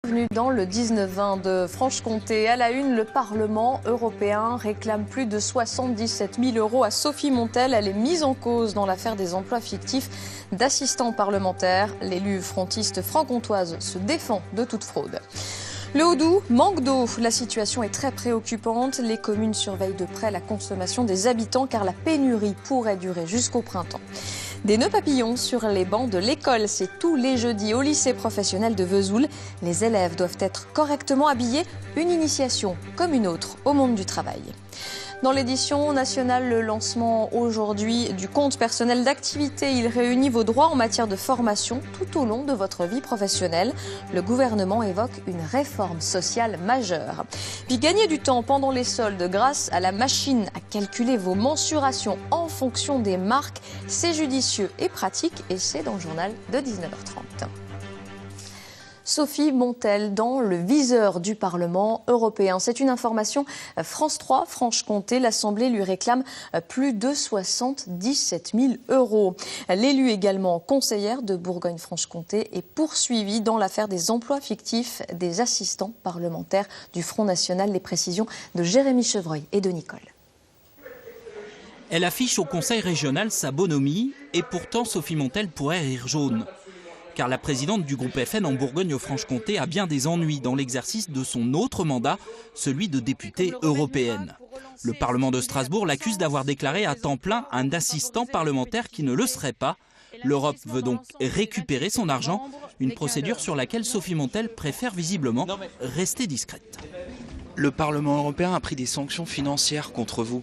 Bienvenue dans le 19-20 de Franche-Comté. À la une, le Parlement européen réclame plus de 77 000 € à Sophie Montel. Elle est mise en cause dans l'affaire des emplois fictifs d'assistants parlementaires. L'élue frontiste franc-comtoise se défend de toute fraude. Le Haut-Doubs manque d'eau. La situation est très préoccupante. Les communes surveillent de près la consommation des habitants car la pénurie pourrait durer jusqu'au printemps. Des nœuds papillons sur les bancs de l'école, c'est tous les jeudis au lycée professionnel de Vesoul. Les élèves doivent être correctement habillés, une initiation comme une autre au monde du travail. Dans l'édition nationale, le lancement aujourd'hui du compte personnel d'activité. Il réunit vos droits en matière de formation tout au long de votre vie professionnelle. Le gouvernement évoque une réforme sociale majeure. Puis gagner du temps pendant les soldes grâce à la machine à calculer vos mensurations en fonction des marques. C'est judicieux et pratique et c'est dans le journal de 19h30. Sophie Montel dans le viseur du Parlement européen. C'est une information France 3, Franche-Comté. L'Assemblée lui réclame plus de 77 000 €. L'élue également conseillère de Bourgogne-Franche-Comté est poursuivie dans l'affaire des emplois fictifs des assistants parlementaires du Front National. Les précisions de Jérémy Chevreuil et de Nicole. Elle affiche au conseil régional sa bonhomie et pourtant Sophie Montel pourrait rire jaune. Car la présidente du groupe FN en Bourgogne-Franche-Comté a bien des ennuis dans l'exercice de son autre mandat, celui de députée européenne. Le Parlement de Strasbourg l'accuse d'avoir déclaré à temps plein un assistant parlementaire qui ne le serait pas. L'Europe veut donc récupérer son argent, une procédure sur laquelle Sophie Montel préfère visiblement rester discrète. Le Parlement européen a pris des sanctions financières contre vous.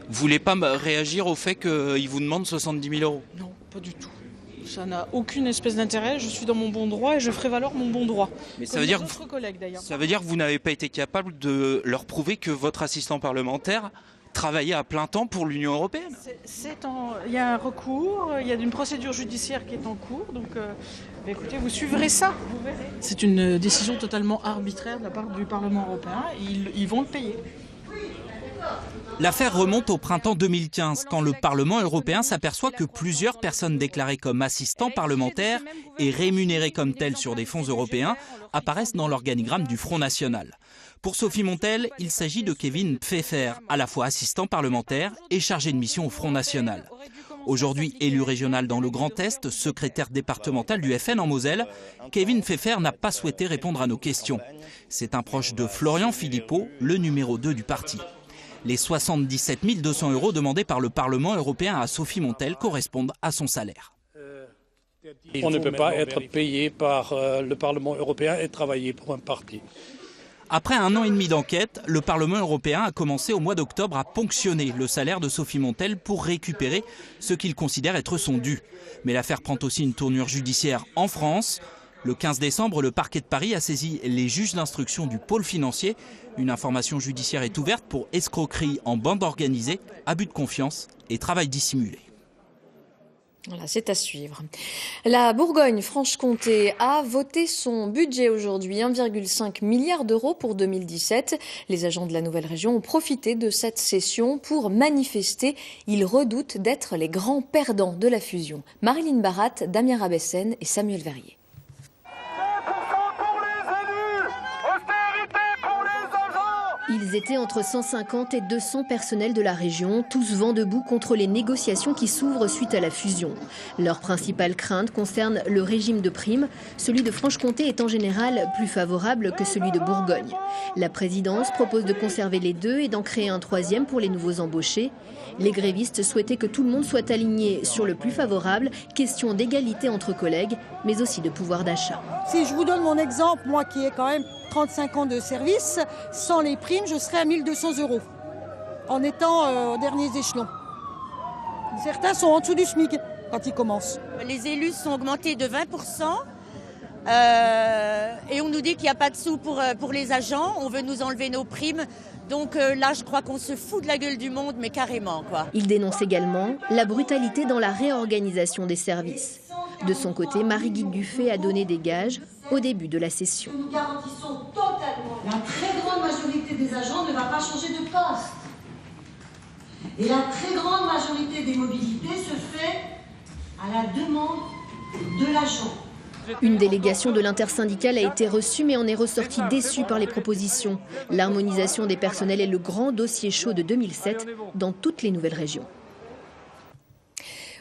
Vous voulez pas réagir au fait qu'il vous demande 70 000 €? Non, pas du tout. Ça n'a aucune espèce d'intérêt. Je suis dans mon bon droit et je ferai valoir mon bon droit. Mais ça veut dire que vous n'avez pas été capable de leur prouver que votre assistant parlementaire travaillait à plein temps pour l'Union européenne? Il y a un recours, il y a une procédure judiciaire qui est en cours. Donc, écoutez, vous suivrez ça, vous verrez. C'est une décision totalement arbitraire de la part du Parlement européen. Ils vont le payer. L'affaire remonte au printemps 2015, quand le Parlement européen s'aperçoit que plusieurs personnes déclarées comme assistants parlementaires et rémunérées comme telles sur des fonds européens apparaissent dans l'organigramme du Front National. Pour Sophie Montel, il s'agit de Kevin Pfeffer, à la fois assistant parlementaire et chargé de mission au Front National. Aujourd'hui élu régional dans le Grand Est, secrétaire départemental du FN en Moselle, Kevin Pfeffer n'a pas souhaité répondre à nos questions. C'est un proche de Florian Philippot, le numéro 2 du parti. Les 77 200 € demandés par le Parlement européen à Sophie Montel correspondent à son salaire. On ne peut pas être payé par le Parlement européen et travailler pour un parti. Après 1 an et demi d'enquête, le Parlement européen a commencé au mois d'octobre à ponctionner le salaire de Sophie Montel pour récupérer ce qu'il considère être son dû. Mais l'affaire prend aussi une tournure judiciaire en France. Le 15 décembre, le parquet de Paris a saisi les juges d'instruction du pôle financier. Une information judiciaire est ouverte pour escroquerie en bande organisée, abus de confiance et travail dissimulé. Voilà, c'est à suivre. La Bourgogne-Franche-Comté a voté son budget aujourd'hui, 1,5 milliard € pour 2017. Les agents de la nouvelle région ont profité de cette session pour manifester. Ils redoutent d'être les grands perdants de la fusion. Marilyn Barat, Damien Rabessène et Samuel Verrier. Ils étaient entre 150 et 200 personnels de la région, tous vent debout contre les négociations qui s'ouvrent suite à la fusion. Leur principale crainte concerne le régime de primes. Celui de Franche-Comté est en général plus favorable que celui de Bourgogne. La présidence propose de conserver les deux et d'en créer un troisième pour les nouveaux embauchés. Les grévistes souhaitaient que tout le monde soit aligné sur le plus favorable, question d'égalité entre collègues, mais aussi de pouvoir d'achat. Si je vous donne mon exemple, moi qui ai quand même 35 ans de service, sans les primes, je serais à 1 200 € en étant aux derniers échelons. Certains sont en dessous du SMIC quand ils commencent. Les élus sont augmentés de 20% et on nous dit qu'il n'y a pas de sous pour les agents. On veut nous enlever nos primes. Donc là, je crois qu'on se fout de la gueule du monde, mais carrément, quoi. Il dénonce également la brutalité dans la réorganisation des services. De son côté, Marie-Guy Dufay a donné des gages au début de la session. Nous garantissons totalement. La très grande majorité des agents ne va pas changer de poste. Et la très grande majorité des mobilités se fait à la demande de l'agent. Une délégation de l'intersyndicale a été reçue mais en est ressortie déçue par les propositions. L'harmonisation des personnels est le grand dossier chaud de 2007 dans toutes les nouvelles régions.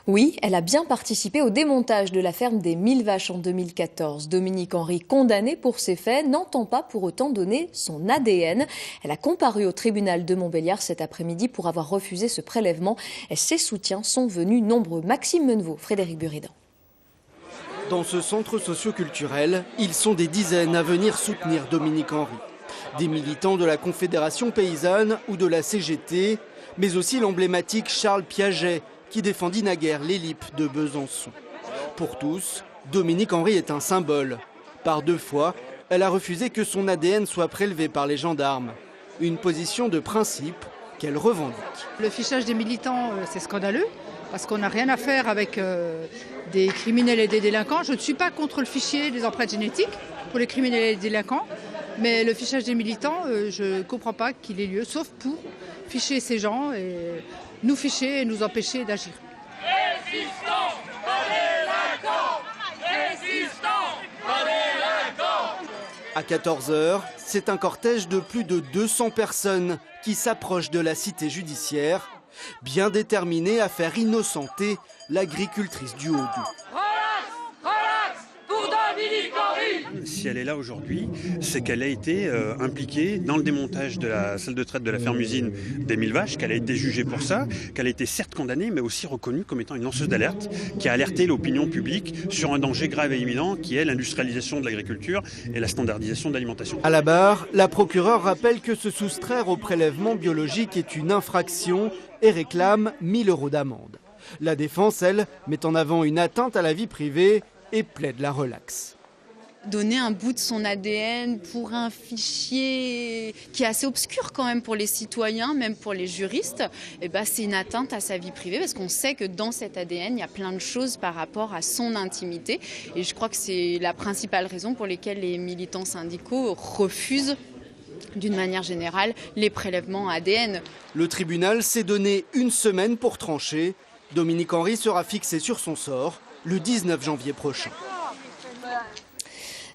Oui, elle a bien participé au démontage de la ferme des 1000 vaches en 2014. Dominique Henry, condamnée pour ces faits, n'entend pas pour autant donner son ADN. Elle a comparu au tribunal de Montbéliard cet après-midi pour avoir refusé ce prélèvement. Et ses soutiens sont venus nombreux. Maxime Menevaux, Frédéric Buridan. Dans ce centre socio-culturel, ils sont des dizaines à venir soutenir Dominique Henry. Des militants de la Confédération paysanne ou de la CGT, mais aussi l'emblématique Charles Piaget, qui défendit naguère l'élite de Besançon. Pour tous, Dominique Henry est un symbole. Par 2 fois, elle a refusé que son ADN soit prélevé par les gendarmes. Une position de principe qu'elle revendique. Le fichage des militants, c'est scandaleux, parce qu'on n'a rien à faire avec des criminels et des délinquants. Je ne suis pas contre le fichier des empreintes génétiques pour les criminels et les délinquants, mais le fichage des militants, je ne comprends pas qu'il ait lieu, sauf pour ficher ces gens et nous ficher et nous empêcher d'agir. Résistants, pas délinquants! Résistants, pas délinquants! À 14h, c'est un cortège de plus de 200 personnes qui s'approche de la cité judiciaire, bien déterminé à faire innocenter l'agricultrice du Haut-Doubs. Si elle est là aujourd'hui, c'est qu'elle a été impliquée dans le démontage de la salle de traite de la ferme-usine des 1000 vaches, qu'elle a été jugée pour ça, qu'elle a été certes condamnée, mais aussi reconnue comme étant une lanceuse d'alerte, qui a alerté l'opinion publique sur un danger grave et imminent, qui est l'industrialisation de l'agriculture et la standardisation de l'alimentation. À la barre, la procureure rappelle que se soustraire au prélèvement biologique est une infraction et réclame 1 000 € d'amende. La défense, elle, met en avant une atteinte à la vie privée et plaide la relaxe. Donner un bout de son ADN pour un fichier qui est assez obscur quand même pour les citoyens, même pour les juristes, c'est une atteinte à sa vie privée parce qu'on sait que dans cet ADN, il y a plein de choses par rapport à son intimité. Et je crois que c'est la principale raison pour laquelle les militants syndicaux refusent d'une manière générale les prélèvements ADN. Le tribunal s'est donné 1 semaine pour trancher. Dominique Henry sera fixé sur son sort le 19 janvier prochain.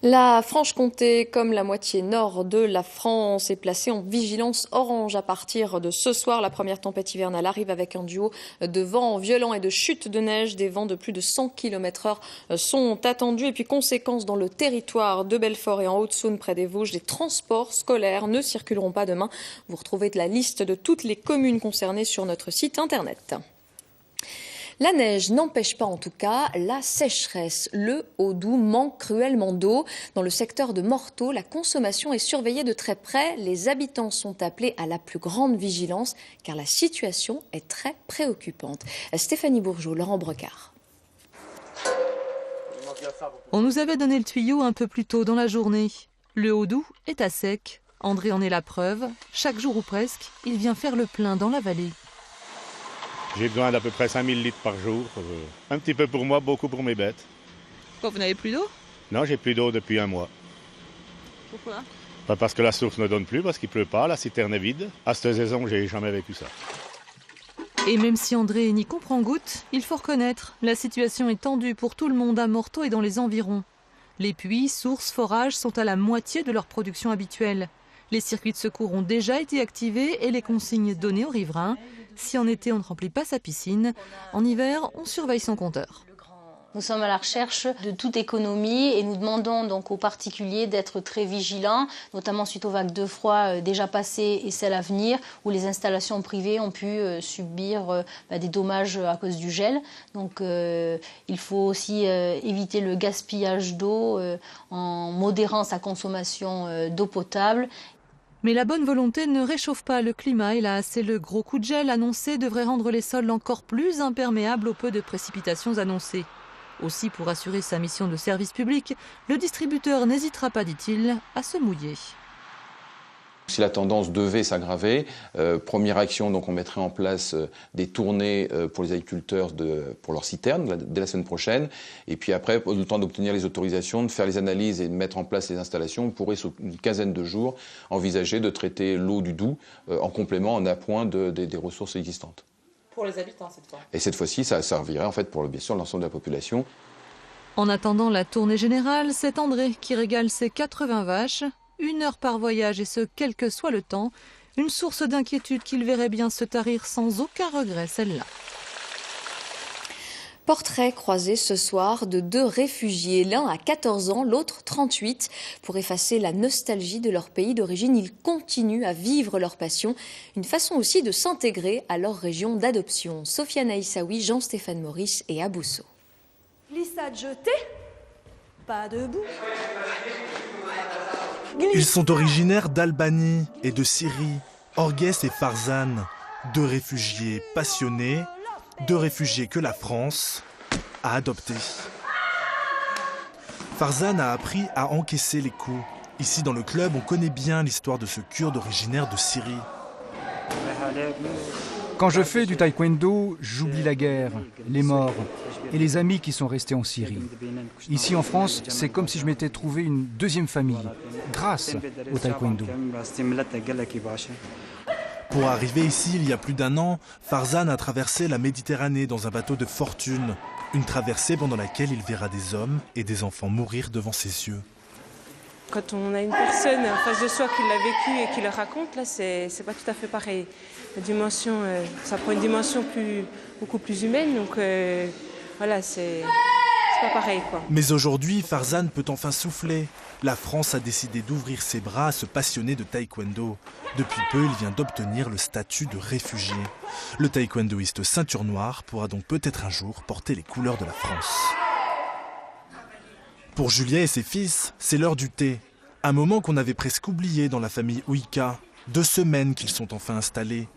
La Franche-Comté, comme la moitié nord de la France, est placée en vigilance orange à partir de ce soir. La première tempête hivernale arrive avec un duo de vents violents et de chutes de neige. Des vents de plus de 100 km/h sont attendus. Et puis, conséquence dans le territoire de Belfort et en Haute-Saône, près des Vosges, les transports scolaires ne circuleront pas demain. Vous retrouvez la liste de toutes les communes concernées sur notre site internet. La neige n'empêche pas en tout cas la sécheresse. Le Haut-Doubs manque cruellement d'eau. Dans le secteur de Morteau, la consommation est surveillée de très près. Les habitants sont appelés à la plus grande vigilance car la situation est très préoccupante. Stéphanie Bourgeot, Laurent Brecard. On nous avait donné le tuyau un peu plus tôt dans la journée. Le Haut-Doubs est à sec. André en est la preuve. Chaque jour ou presque, il vient faire le plein dans la vallée. J'ai besoin d'à peu près 5000 litres par jour. Un petit peu pour moi, beaucoup pour mes bêtes. Pourquoi vous n'avez plus d'eau? Non, j'ai plus d'eau depuis 1 mois. Pourquoi? Parce que la source ne donne plus, parce qu'il ne pleut pas, la citerne est vide. À cette saison, j'ai jamais vécu ça. Et même si André n'y comprend goutte, il faut reconnaître, la situation est tendue pour tout le monde à Morteau et dans les environs. Les puits, sources, forages sont à la moitié de leur production habituelle. Les circuits de secours ont déjà été activés et les consignes données aux riverains. Si en été on ne remplit pas sa piscine, en hiver on surveille son compteur. Nous sommes à la recherche de toute économie et nous demandons donc aux particuliers d'être très vigilants, notamment suite aux vagues de froid déjà passées et celles à venir, où les installations privées ont pu subir des dommages à cause du gel. Donc il faut aussi éviter le gaspillage d'eau en modérant sa consommation d'eau potable. Mais la bonne volonté ne réchauffe pas le climat, hélas, et le gros coup de gel annoncé devrait rendre les sols encore plus imperméables au peu de précipitations annoncées. Aussi, pour assurer sa mission de service public, le distributeur n'hésitera pas, dit-il, à se mouiller. Si la tendance devait s'aggraver, première action, donc on mettrait en place des tournées pour les agriculteurs pour leurs citernes dès la semaine prochaine. Et puis après, le temps d'obtenir les autorisations, de faire les analyses et de mettre en place les installations, on pourrait, sur une quinzaine de jours, envisager de traiter l'eau du Doubs en complément, en appoint des ressources existantes. Pour les habitants cette fois. Et cette fois-ci, ça servirait en fait pour bien sûr l'ensemble de la population. En attendant la tournée générale, c'est André qui régale ses 80 vaches. 1 heure par voyage et ce, quel que soit le temps. Une source d'inquiétude qu'il verrait bien se tarir sans aucun regret, celle-là. Portrait croisé ce soir de 2 réfugiés, l'un à 14 ans, l'autre 38. Pour effacer la nostalgie de leur pays d'origine, ils continuent à vivre leur passion. Une façon aussi de s'intégrer à leur région d'adoption. Sofiane Aïssaoui, Jean-Stéphane Maurice et Abousso. Glissade jetée, pas debout. Ils sont originaires d'Albanie et de Syrie. Orgues et Farzan, 2 réfugiés passionnés, 2 réfugiés que la France a adoptés. Farzan a appris à encaisser les coups. Ici dans le club, on connaît bien l'histoire de ce Kurde originaire de Syrie. Quand je fais du taekwondo, j'oublie la guerre, les morts et les amis qui sont restés en Syrie. Ici en France, c'est comme si je m'étais trouvé une 2e famille, grâce au taekwondo. Pour arriver ici, il y a plus d'1 an, Farzan a traversé la Méditerranée dans un bateau de fortune. Une traversée pendant laquelle il verra des hommes et des enfants mourir devant ses yeux. Quand on a une personne en face de soi qui l'a vécu et qui le raconte, là, c'est pas tout à fait pareil. La dimension, ça prend une dimension beaucoup plus humaine, donc voilà, c'est pas pareil, quoi. Mais aujourd'hui, Farzan peut enfin souffler. La France a décidé d'ouvrir ses bras à ce passionné de taekwondo. Depuis peu, il vient d'obtenir le statut de réfugié. Le taekwondoïste ceinture noire pourra donc peut-être un jour porter les couleurs de la France. Pour Julia et ses fils, c'est l'heure du thé. Un moment qu'on avait presque oublié dans la famille Ouika. 2 semaines qu'ils sont enfin installés.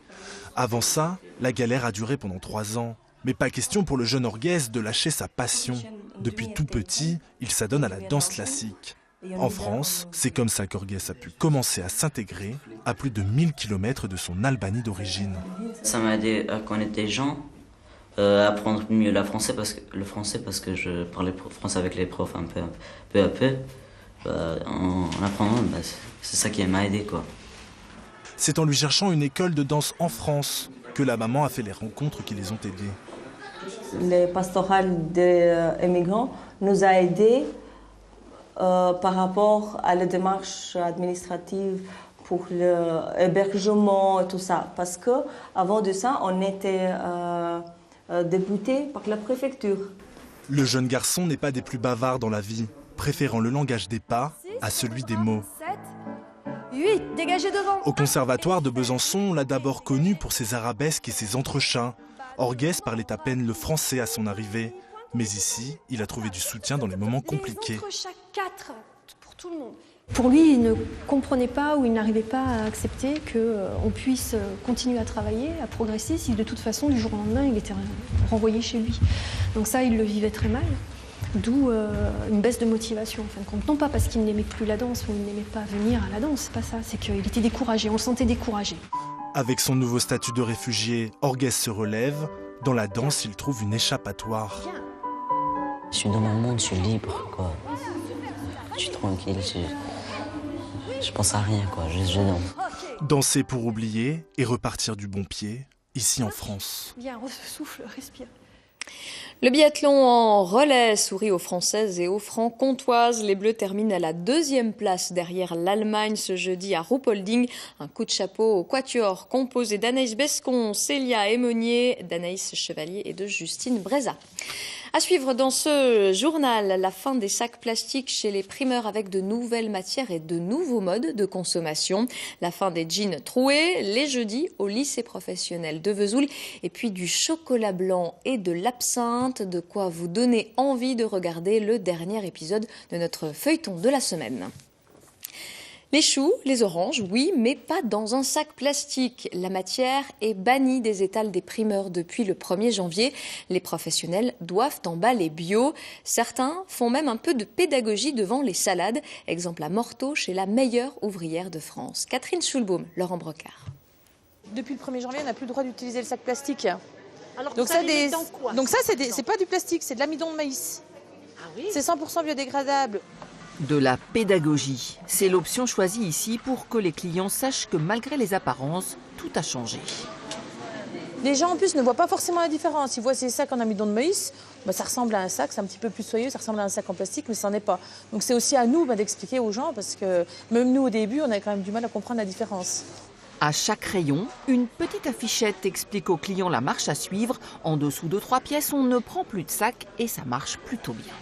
Avant ça, la galère a duré pendant 3 ans. Mais pas question pour le jeune Orgues de lâcher sa passion. Depuis tout petit, il s'adonne à la danse classique. En France, c'est comme ça qu'Orgues a pu commencer à s'intégrer à plus de 1000 km de son Albanie d'origine. Ça m'a aidé à connaître des gens, à apprendre mieux le français parce que je parlais français avec les profs peu à peu. En apprenant, c'est ça qui m'a aidé, quoi. C'est en lui cherchant une école de danse en France que la maman a fait les rencontres qui les ont aidés. Le pastoral des immigrants nous a aidés par rapport à la démarche administrative pour l'hébergement et tout ça. Parce qu'avant de ça, on était débuté par la préfecture. Le jeune garçon n'est pas des plus bavards dans la vie, préférant le langage des pas à celui des mots. 8, dégagez devant. Au conservatoire de Besançon, on l'a d'abord connu pour ses arabesques et ses entrechats. Orgues parlait à peine le français à son arrivée. Mais ici, il a trouvé du soutien dans les moments compliqués. Des entrechats 4 pour tout le monde. Pour lui, il ne comprenait pas ou il n'arrivait pas à accepter qu'on puisse continuer à travailler, à progresser, si de toute façon, du jour au lendemain, il était renvoyé chez lui. Donc ça, il le vivait très mal. D'où une baisse de motivation, en fin de compte. Non pas parce qu'il n'aimait plus la danse ou il n'aimait pas venir à la danse, c'est pas ça. C'est qu'il était découragé, on le sentait découragé. Avec son nouveau statut de réfugié, Orgues se relève. Dans la danse, il trouve une échappatoire. Je suis dans mon monde, je suis libre, quoi. Je suis tranquille, je pense à rien, quoi. Je danse. Danser pour oublier et repartir du bon pied, ici en France. Bien, souffle, respire. Le biathlon en relais sourit aux Françaises et aux Francs-Comtoises. Les Bleus terminent à la 2e place derrière l'Allemagne ce jeudi à Ruhpolding. Un coup de chapeau au quatuor composé d'Anaïs Bescon, Célia Aymonier, d'Anaïs Chevalier et de Justine Breza. À suivre dans ce journal, la fin des sacs plastiques chez les primeurs avec de nouvelles matières et de nouveaux modes de consommation. La fin des jeans troués, les jeudis au lycée professionnel de Vesoul. Et puis du chocolat blanc et de l'absinthe, de quoi vous donner envie de regarder le dernier épisode de notre feuilleton de la semaine. Les choux, les oranges, oui, mais pas dans un sac plastique. La matière est bannie des étals des primeurs depuis le 1er janvier. Les professionnels doivent emballer bio. Certains font même un peu de pédagogie devant les salades. Exemple à Morteau, chez la meilleure ouvrière de France. Catherine Schulbaum, Laurent Brocard. Depuis le 1er janvier, on n'a plus le droit d'utiliser le sac plastique. Alors, donc ça, c'est pas du plastique, c'est de l'amidon de maïs. Ah oui. C'est 100% biodégradable. De la pédagogie, c'est l'option choisie ici pour que les clients sachent que malgré les apparences, tout a changé. Les gens en plus ne voient pas forcément la différence. Ils voient ces sacs en amidon de maïs, ça ressemble à un sac, c'est un petit peu plus soyeux, ça ressemble à un sac en plastique, mais ça n'en est pas. Donc c'est aussi à nous d'expliquer aux gens, parce que même nous au début, on a quand même du mal à comprendre la différence. À chaque rayon, une petite affichette explique aux clients la marche à suivre. En dessous de 3 pièces, on ne prend plus de sac et ça marche plutôt bien.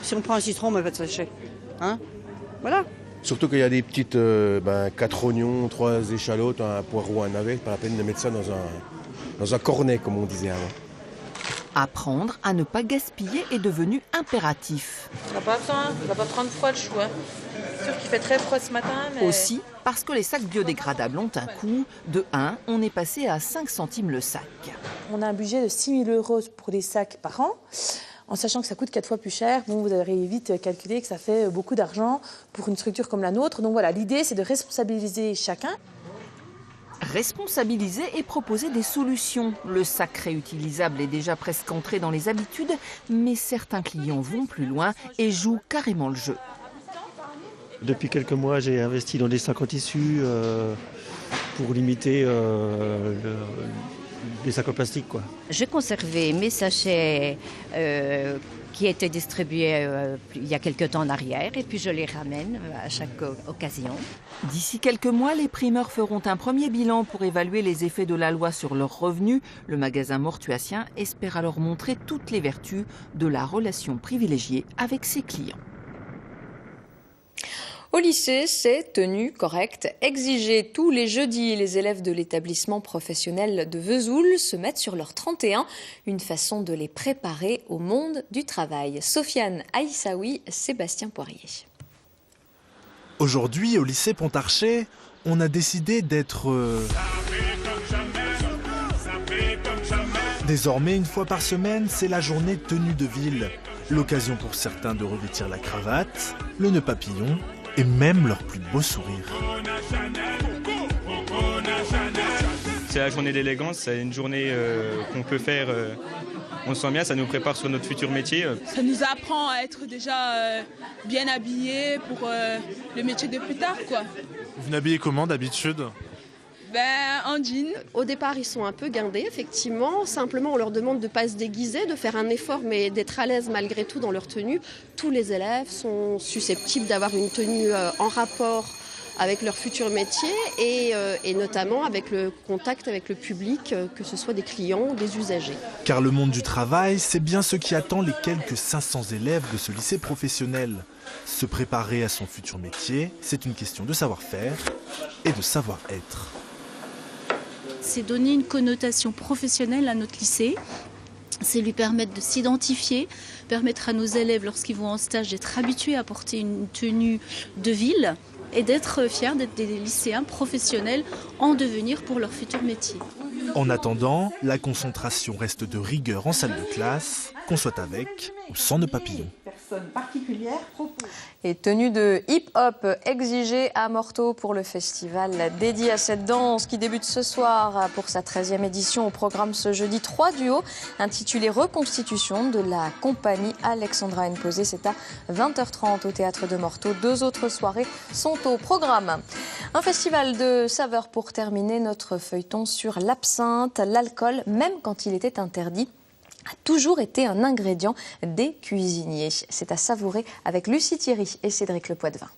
Si on prend un citron, on ne va pas de sachet. Hein? Voilà. Surtout qu'il y a des petites 4 oignons, 3 échalotes, un poireau, un navet. Pas la peine de mettre ça dans un cornet, comme on disait avant. Apprendre à ne pas gaspiller est devenu impératif. On n'a pas besoin, on va pas prendre froid le chou. C'est sûr qu'il fait très froid ce matin. Mais... Aussi parce que les sacs biodégradables ont un coût. De 1, on est passé à 5 centimes le sac. On a un budget de 6 000 € pour les sacs par an. En sachant que ça coûte 4 fois plus cher, vous aurez vite calculé que ça fait beaucoup d'argent pour une structure comme la nôtre. Donc voilà, l'idée c'est de responsabiliser chacun. Responsabiliser et proposer des solutions. Le sac réutilisable est déjà presque entré dans les habitudes, mais certains clients vont plus loin et jouent carrément le jeu. Depuis quelques mois, j'ai investi dans des sacs en tissu pour limiter les sacs en plastique, quoi. J'ai conservé mes sachets qui étaient distribués il y a quelques temps en arrière et puis je les ramène à chaque occasion. D'ici quelques mois, les primeurs feront un premier bilan pour évaluer les effets de la loi sur leurs revenus. Le magasin mortuacien espère alors montrer toutes les vertus de la relation privilégiée avec ses clients. Au lycée, c'est tenue correcte exigée. Tous les jeudis, les élèves de l'établissement professionnel de Vesoul se mettent sur leur 31, une façon de les préparer au monde du travail. Sofiane Aïssaoui, Sébastien Poirier. Aujourd'hui, au lycée Pontarchet, on a décidé d'être... Désormais, une fois par semaine, c'est la journée tenue de ville. L'occasion pour certains de revêtir la cravate, le nœud papillon et même leur plus beau sourire. C'est la journée d'élégance, c'est une journée qu'on peut faire, on se sent bien, ça nous prépare sur notre futur métier. Ça nous apprend à être déjà bien habillés pour le métier de plus tard, quoi. Vous venez habillé comment d'habitude ? En jean. Au départ, ils sont un peu guindés, effectivement. Simplement, on leur demande de ne pas se déguiser, de faire un effort, mais d'être à l'aise malgré tout dans leur tenue. Tous les élèves sont susceptibles d'avoir une tenue en rapport avec leur futur métier et notamment avec le contact avec le public, que ce soit des clients ou des usagers. Car le monde du travail, c'est bien ce qui attend les quelques 500 élèves de ce lycée professionnel. Se préparer à son futur métier, c'est une question de savoir-faire et de savoir-être. C'est donner une connotation professionnelle à notre lycée. C'est lui permettre de s'identifier, permettre à nos élèves, lorsqu'ils vont en stage, d'être habitués à porter une tenue de ville et d'être fiers d'être des lycéens professionnels en devenir pour leur futur métier. En attendant, la concentration reste de rigueur en salle de classe, qu'on soit avec ou sans nœud papillon. Et tenue de hip-hop exigée à Morteau pour le festival dédié à cette danse qui débute ce soir pour sa 13e édition. Au programme ce jeudi, 3 duos intitulés Reconstitution de la compagnie Alexandra Nposé. C'est à 20h30 au Théâtre de Morteau. 2 autres soirées sont au programme. Un festival de saveurs pour terminer notre feuilleton sur l'absinthe. L'alcool, même quand il était interdit, a toujours été un ingrédient des cuisiniers. C'est à savourer avec Lucie Thierry et Cédric Le Poitvin.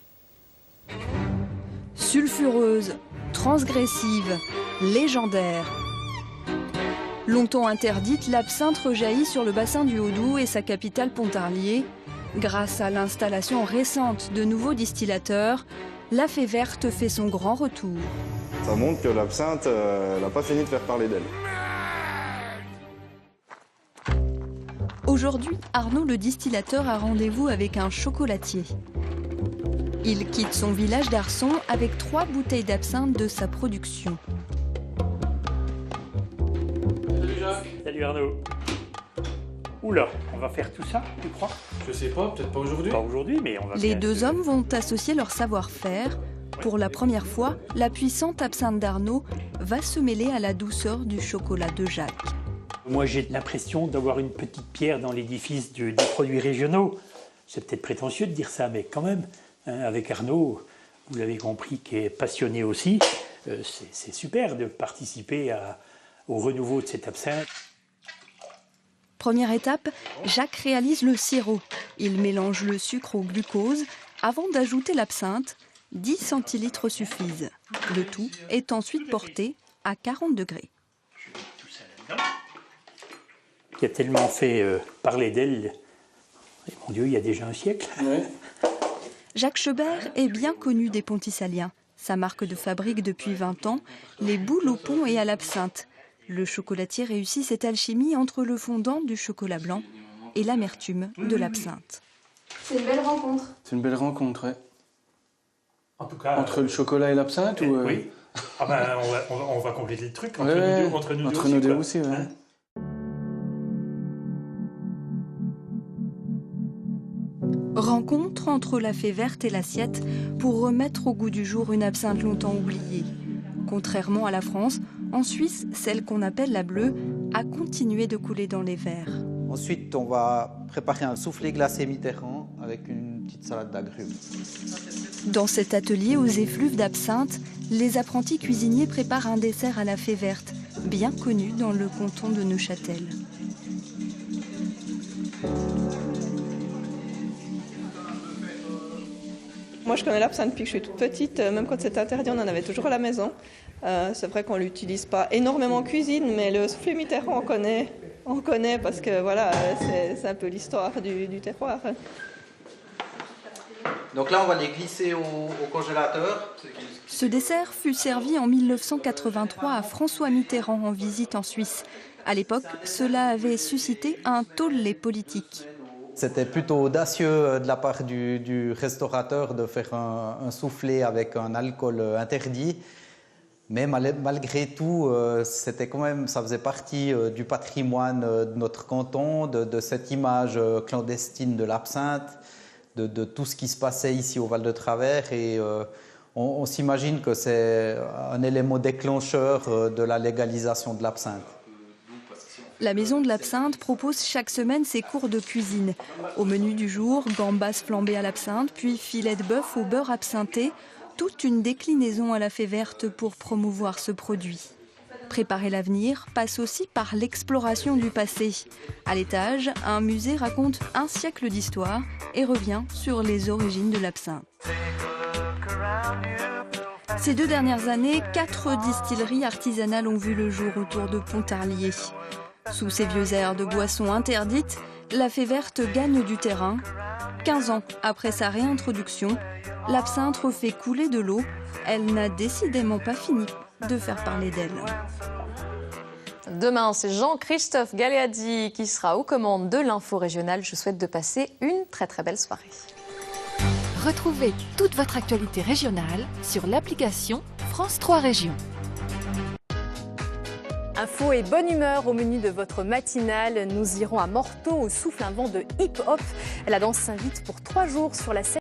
Sulfureuse, transgressive, légendaire. Longtemps interdite, l'absinthe rejaillit sur le bassin du Haut-Doubs et sa capitale Pontarlier. Grâce à l'installation récente de nouveaux distillateurs, la fée verte fait son grand retour. Ça montre que l'absinthe n'a pas fini de faire parler d'elle. Aujourd'hui, Arnaud le distillateur a rendez-vous avec un chocolatier. Il quitte son village d'Arçon avec 3 bouteilles d'absinthe de sa production. Salut Jacques. Salut Arnaud. Oula, on va faire tout ça, tu crois? Je sais pas, peut-être pas aujourd'hui. Pas aujourd'hui, mais on va Les 2 hommes vont associer leur savoir-faire. Pour la première fois, la puissante absinthe d'Arnaud va se mêler à la douceur du chocolat de Jacques. Moi, j'ai l'impression d'avoir une petite pierre dans l'édifice des produits régionaux. C'est peut-être prétentieux de dire ça, mais quand même, hein, avec Arnaud, vous l'avez compris, qui est passionné aussi, c'est super de participer au renouveau de cette absinthe. Première étape, Jacques réalise le sirop. Il mélange le sucre au glucose avant d'ajouter l'absinthe. 10 centilitres suffisent. Le tout est ensuite porté à 40 degrés. Qui a tellement fait parler d'elle, mon Dieu, il y a déjà un siècle. Ouais. Jacques Schebert est bien connu des Pontisaliens. Sa marque de fabrique depuis 20 ans, les boules au pont et à l'absinthe. Le chocolatier réussit cette alchimie entre le fondant du chocolat blanc et l'amertume de l'absinthe. C'est une belle rencontre. C'est une belle rencontre, ouais. En tout cas, entre le chocolat et l'absinthe ou oui. Ah ben, on va compléter le truc entre nous deux aussi. Ouais. Hein? Rencontre entre la fée verte et l'assiette pour remettre au goût du jour une absinthe longtemps oubliée. Contrairement à la France, en Suisse, celle qu'on appelle la bleue a continué de couler dans les verres. Ensuite, on va préparer un soufflé glacé Mitterrand avec une petite salade d'agrumes. Dans cet atelier aux effluves d'absinthe, les apprentis cuisiniers préparent un dessert à la fée verte, bien connu dans le canton de Neuchâtel. Moi, je connais l'absinthe depuis que je suis toute petite. Même quand c'était interdit, on en avait toujours à la maison. C'est vrai qu'on ne l'utilise pas énormément en cuisine, mais le soufflé Mitterrand, on connaît parce que voilà, c'est un peu l'histoire du terroir. Donc là, on va les glisser au congélateur. Ce dessert fut servi en 1983 à François Mitterrand en visite en Suisse. À l'époque, cela avait suscité un tollé politique. C'était plutôt audacieux de la part du restaurateur de faire un soufflé avec un alcool interdit. Mais malgré tout, c'était quand même, ça faisait partie du patrimoine de notre canton, de cette image clandestine de l'absinthe, de tout ce qui se passait ici au Val de Travers. Et on s'imagine que c'est un élément déclencheur de la légalisation de l'absinthe. La Maison de l'Absinthe propose chaque semaine ses cours de cuisine. Au menu du jour, gambas flambées à l'absinthe, puis filet de bœuf au beurre absinthe. Toute une déclinaison à la fée verte pour promouvoir ce produit. Préparer l'avenir passe aussi par l'exploration du passé. À l'étage, un musée raconte un siècle d'histoire et revient sur les origines de l'absinthe. Ces 2 dernières années, 4 distilleries artisanales ont vu le jour autour de Pontarlier. Sous ces vieux airs de boissons interdites, la fée verte gagne du terrain. 15 ans après sa réintroduction, l'absinthe refait couler de l'eau. Elle n'a décidément pas fini de faire parler d'elle. Demain, c'est Jean-Christophe Galeazzi qui sera aux commandes de l'info régionale. Je souhaite de passer une très très belle soirée. Retrouvez toute votre actualité régionale sur l'application France 3 Régions. Info et bonne humeur au menu de votre matinale. Nous irons à Morteau où souffle un vent de hip-hop. La danse s'invite pour 3 jours sur la scène.